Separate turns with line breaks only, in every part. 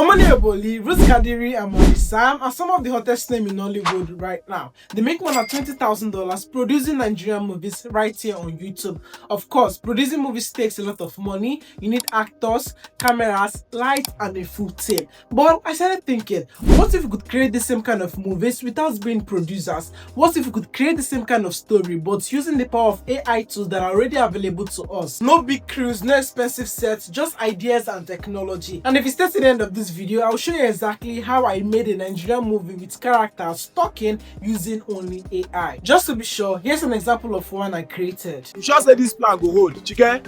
Omani Eboli, Ruth Kadiri, and Moni Sam are some of the hottest names in Nollywood right now. They make more than $20,000 producing Nigerian movies right here on YouTube. Of course, producing movies takes a lot of money. You need actors, cameras, lights, and a full team. But I started thinking, what if we could create the same kind of movies without being producers? What if we could create the same kind of story but using the power of AI tools that are already available to us? No big crews, no expensive sets, just ideas and technology. And if you stay to the end of this video, I'll show you exactly how I made a Nigerian movie with characters talking using only AI. Just to be sure, here's an example of one I created.
You sure say this plan go hold, Chike?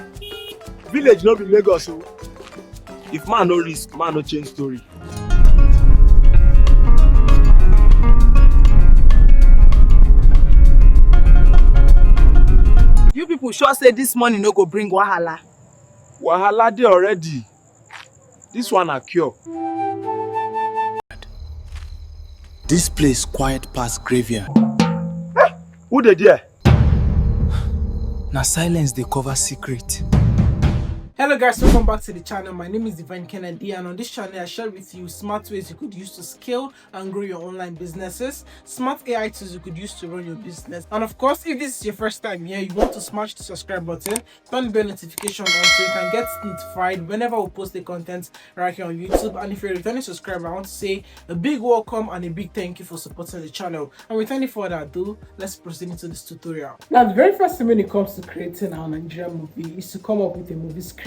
Village no be Lagos o. If man no risk, man no change story.
You people sure say this money no go bring wahala?
Wahala dey already. This one a cure.
This place quiet past graveyard.
Who dey there?
Na silence dey cover secret.
Hello guys, welcome back to the channel. My name is Divine Kennedy, and on this channel I share with you smart ways you could use to scale and grow your online businesses, smart AI tools you could use to run your business, and of course, if this is your first time here, you want to smash the subscribe button, turn the bell notification on so you can get notified whenever we post the content right here on YouTube. And if you're a returning subscriber, I want to say a big welcome and a big thank you for supporting the channel. And without any further ado, let's proceed into this tutorial. Now, the very first thing when it comes to creating our Nigerian movie is to come up with a movie script.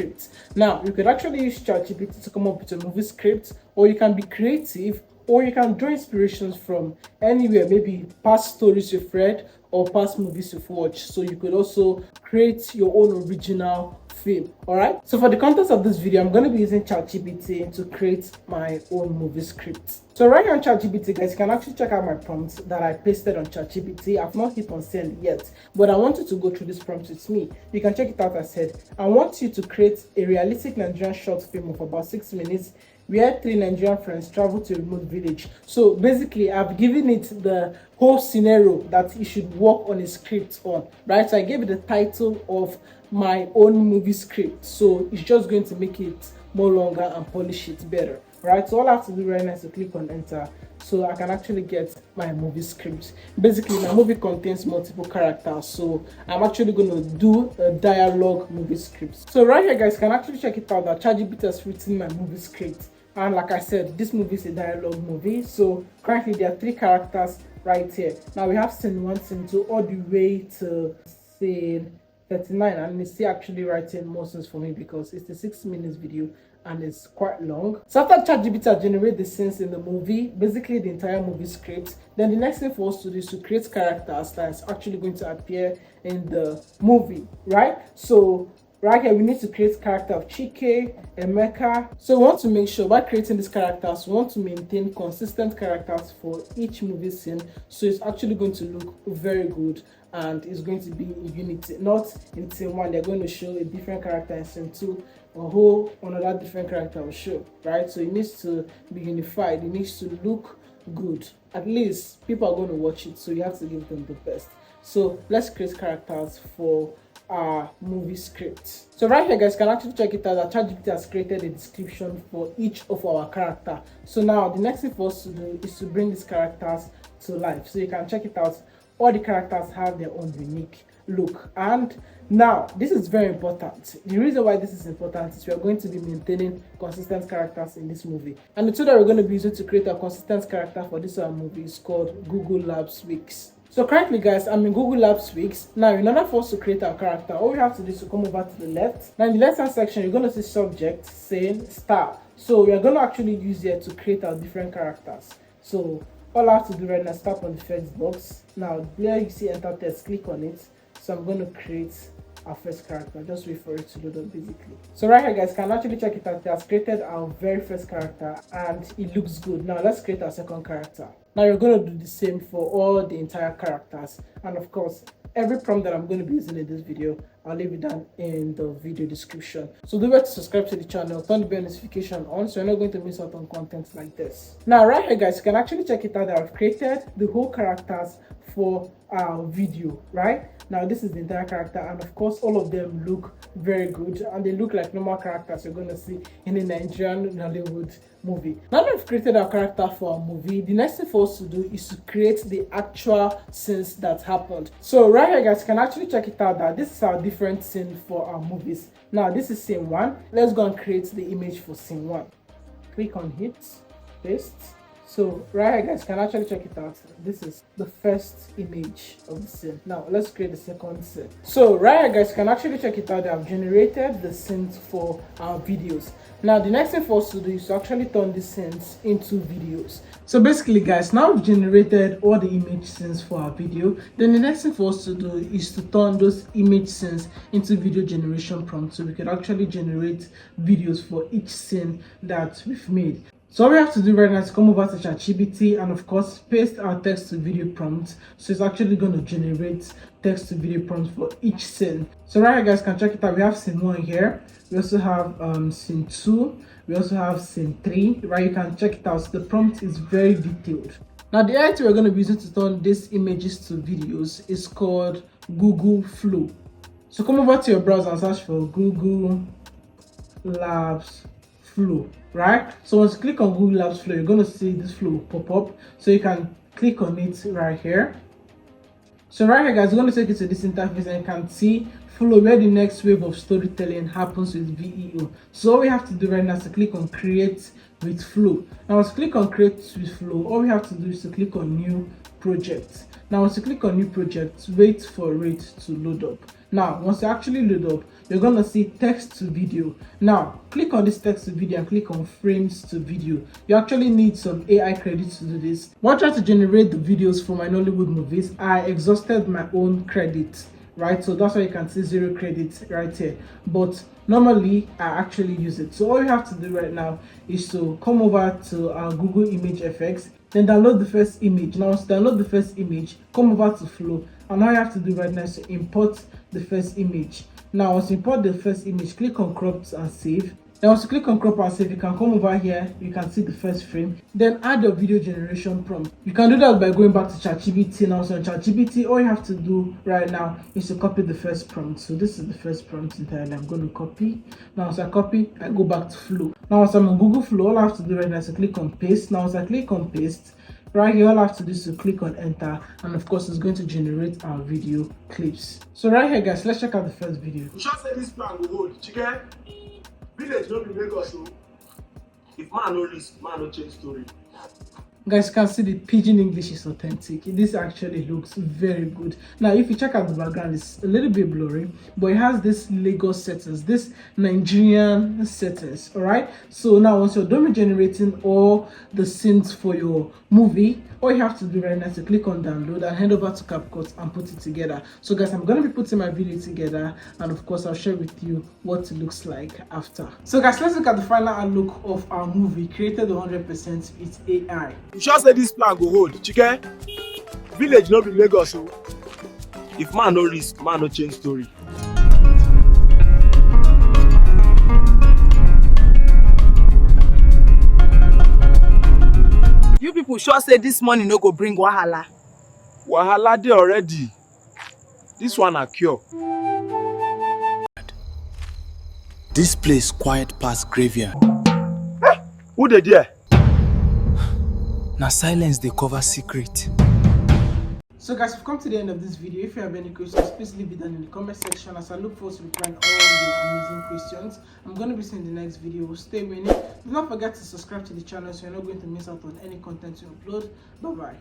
Now, you could actually use ChatGPT to come up with a movie script, or you can be creative, or you can draw inspirations from anywhere, maybe past stories you've read or past movies you've watched. So you could also create your own original film. All right, so for the content of this video, I'm going to be using ChatGPT to create my own movie script. So right here on ChatGPT, guys, you can actually check out my prompts that I pasted on ChatGPT. I've not hit on send yet, but I want you to go through this prompt with me. You can check it out. I said I want you to create a realistic Nigerian short film of about 6 minutes where 3 Nigerian friends travel to a remote village. So basically, I've given it the whole scenario that it should work on a script on, right? So I gave it the title of my own movie script. So it's just going to make it more longer and polish it better, right? So all I have to do right now is to click on enter so I can actually get my movie script. Basically, my movie contains multiple characters, so I'm actually going to do a dialogue movie script. So right here, guys, you can actually check it out that ChatGPT has written my movie script. And like I said, this movie is a dialogue movie. So currently there are 3 characters right here. Now we have scene 1, scene 2, all the way to scene 39, and it's still actually writing more scenes for me because it's a 6 minutes video and it's quite long. So after ChatGPT has generated the scenes in the movie, basically the entire movie script, then the next thing for us to do is to create characters that's actually going to appear in the movie, right? So right here, we need to create character of Chike, Emeka. So we want to make sure by creating these characters, we want to maintain consistent characters for each movie scene. So it's actually going to look very good and it's going to be in unity, not in scene 1. They're going to show a different character in scene 2, a whole another different character will show, right? So it needs to be unified. It needs to look good. At least people are going to watch it, so you have to give them the best. So let's create characters for our movie script. So right here, guys, you can actually check it out that ChatGPT has created a description for each of our character. So now the next thing for us to do is to bring these characters to life. So you can check it out. All the characters have their own unique look. And now this is very important. The reason why this is important is we are going to be maintaining consistent characters in this movie, and the tool that we're going to be using to create a consistent character for this movie is called Google Labs Wix. So currently, guys, I'm in Google Labs Wix. Now, in order for us to create our character, all we have to do is to come over to the left. Now, in the left hand section, you're going to see subject, scene, star. So we are going to actually use here to create our different characters. So all I have to do right now is tap on the first box. Now, there you see enter text, click on it. So I'm going to create our first character. Just wait for it to load up basically. So right here, guys, can actually check it out. It has created our very first character and it looks good. Now let's create our second character. Now you're going to do the same for all the entire characters, and of course every prompt that I'm going to be using in this video, I'll leave it down in the video description. So do well to subscribe to the channel, turn the bell notification on so you're not going to miss out on content like this. Now right here, guys, you can actually check it out that I've created the whole characters for our video, right? Now this is the entire character, and of course all of them look very good, and they look like normal characters you're going to see in a Nigerian Nollywood movie. Now that we've created our character for our movie, the next thing for us to do is to create the actual scenes that happened. So right here guys, you can actually check it out that this is our different scene for our movies. Now this is scene 1. Let's go and create the image for scene 1. Click on it, paste. So right here guys, you can actually check it out. This is the first image of the scene. Now let's create the second scene. So right here guys, you can actually check it out. I've generated the scenes for our videos. Now the next thing for us to do is to actually turn these scenes into videos. So basically guys, now we've generated all the image scenes for our video. Then the next thing for us to do is to turn those image scenes into video generation prompts, so we can actually generate videos for each scene that we've made. So all we have to do right now is come over to ChatGPT and of course paste our text to video prompt. So it's actually going to generate text to video prompts for each scene. So right here guys, can check it out. We have scene 1 here. We also have scene 2. We also have scene 3. Right, you can check it out. So the prompt is very detailed. Now the AI tool we're going to be using to turn these images to videos is called Google Flow. So come over to your browser and search for Google Labs Flow. Right, so once you click on Google Labs Flow, you're going to see this flow pop up, so you can click on it right here. So right here guys, it's going to take you to this interface, and you can see flow where the next wave of storytelling happens with VEO. So all we have to do right now is to click on create with flow. Now once you click on create with flow, all we have to do is to click on new project. Now once you click on new project, wait for it to load up. Now once you actually load up, you're gonna see text to video. Now click on this text to video and click on frames to video. You actually need some AI credits to do this. When I tried to generate the videos for my Nollywood movies, I exhausted my own credits, right? So that's why you can see 0 credits right here. But normally I actually use it. So all you have to do right now is to come over to our Google Image FX, then download the first image. Now once you download the first image, come over to Flow, and all you have to do right now is to import the first image. Now once you import the first image, click on crop and save. Then once you click on crop and save, you can come over here, you can see the first frame, then add your video generation prompt. You can do that by going back to ChatGPT. Now so on ChatGPT, all you have to do right now is to copy the first prompt. So this is the first prompt entirely. I'm going to copy. Now once I copy, I go back to Flow. Now once I'm on Google Flow, all I have to do right now is to click on paste. Now once I click on paste, right here all I have to do is to click on enter, and of course it's going to generate our video clips. So right here guys, let's check out the first video.
We shall say this plan will hold. Chicken, village no be Lagos o. If man no risk, man no change story.
Guys, you can see the pidgin English is authentic. This actually looks very good. Now if you check out the background, it's a little bit blurry, but it has this Lagos settings, this Nigerian settings. All right, so now once you're done with generating all the scenes for your movie, all you have to do right now is to click on download and head over to CapCut and put it together. So guys, I'm going to be putting my video together, and of course I'll share with you what it looks like after. So guys, let's look at the final look of our movie created 100% with AI.
We shall say this plan go hold. Chicken, village no be Lagos o. If man no risk, man no change story.
You people sure say this money no go bring wahala.
Wahala dey already. This one a cure.
This place quiet past graveyard.
Who dey there?
Now silence they cover secret.
So guys, we've come to the end of this video. If you have any questions, please leave it down in the comment section as I look forward to replying all your amazing questions. I'm going to be seeing the next video. Stay winning. Do not forget to subscribe to the channel so you're not going to miss out on any content we upload. Bye bye.